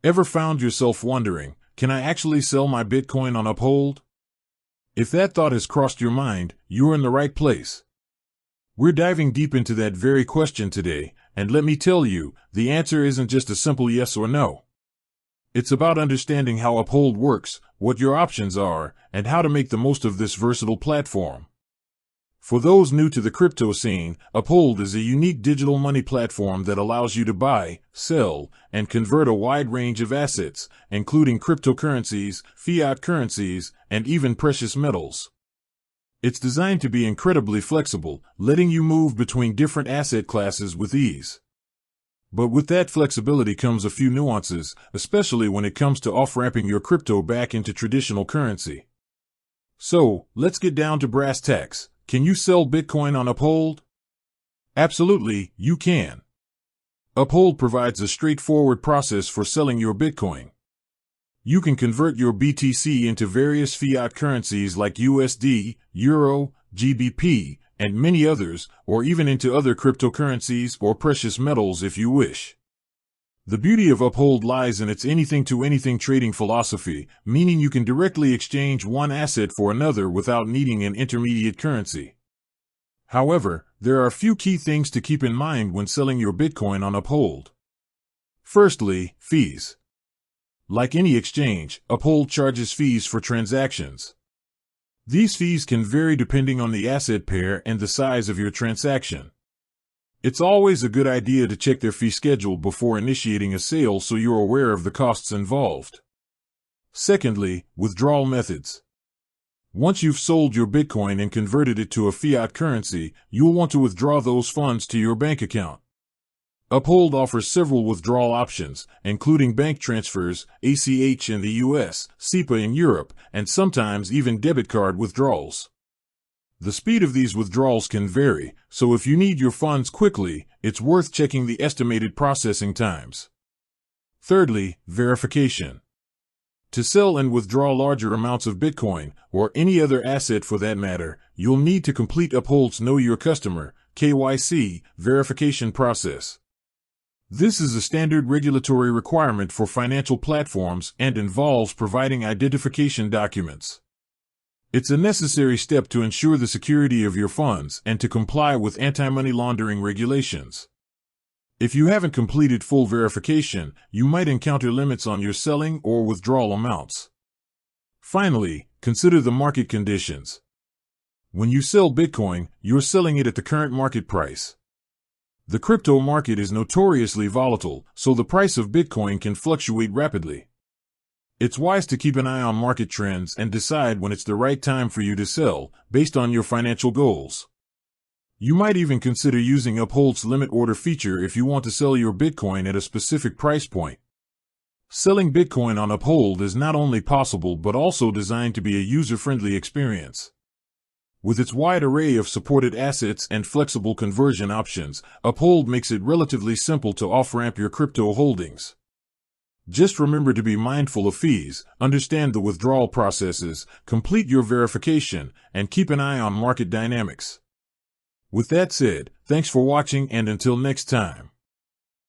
Ever found yourself wondering, can I actually sell my Bitcoin on Uphold? If that thought has crossed your mind, you're in the right place. We're diving deep into that very question today, and let me tell you, the answer isn't just a simple yes or no. It's about understanding how Uphold works, what your options are, and how to make the most of this versatile platform. For those new to the crypto scene, Uphold is a unique digital money platform that allows you to buy, sell, and convert a wide range of assets, including cryptocurrencies, fiat currencies, and even precious metals. It's designed to be incredibly flexible, letting you move between different asset classes with ease. But with that flexibility comes a few nuances, especially when it comes to off-ramping your crypto back into traditional currency. So, let's get down to brass tacks. Can you sell Bitcoin on Uphold? Absolutely, you can. Uphold provides a straightforward process for selling your Bitcoin. You can convert your BTC into various fiat currencies like USD, Euro, GBP, and many others, or even into other cryptocurrencies or precious metals if you wish. The beauty of Uphold lies in its anything-to-anything trading philosophy, meaning you can directly exchange one asset for another without needing an intermediate currency. However, there are a few key things to keep in mind when selling your Bitcoin on Uphold. Firstly, fees. Like any exchange, Uphold charges fees for transactions. These fees can vary depending on the asset pair and the size of your transaction. It's always a good idea to check their fee schedule before initiating a sale so you're aware of the costs involved. Secondly, withdrawal methods. Once you've sold your Bitcoin and converted it to a fiat currency, you'll want to withdraw those funds to your bank account. Uphold offers several withdrawal options, including bank transfers, ACH in the US, SEPA in Europe, and sometimes even debit card withdrawals. The speed of these withdrawals can vary, so if you need your funds quickly, it's worth checking the estimated processing times. Thirdly, verification. To sell and withdraw larger amounts of Bitcoin, or any other asset for that matter, you'll need to complete Uphold's Know Your Customer, KYC, verification process. This is a standard regulatory requirement for financial platforms and involves providing identification documents. It's a necessary step to ensure the security of your funds and to comply with anti-money laundering regulations. If you haven't completed full verification, you might encounter limits on your selling or withdrawal amounts. Finally, consider the market conditions. When you sell Bitcoin, you're selling it at the current market price. The crypto market is notoriously volatile, so the price of Bitcoin can fluctuate rapidly. It's wise to keep an eye on market trends and decide when it's the right time for you to sell, based on your financial goals. You might even consider using Uphold's limit order feature if you want to sell your Bitcoin at a specific price point. Selling Bitcoin on Uphold is not only possible but also designed to be a user-friendly experience. With its wide array of supported assets and flexible conversion options, Uphold makes it relatively simple to off-ramp your crypto holdings. Just remember to be mindful of fees, understand the withdrawal processes, complete your verification, and keep an eye on market dynamics. With that said, thanks for watching and until next time.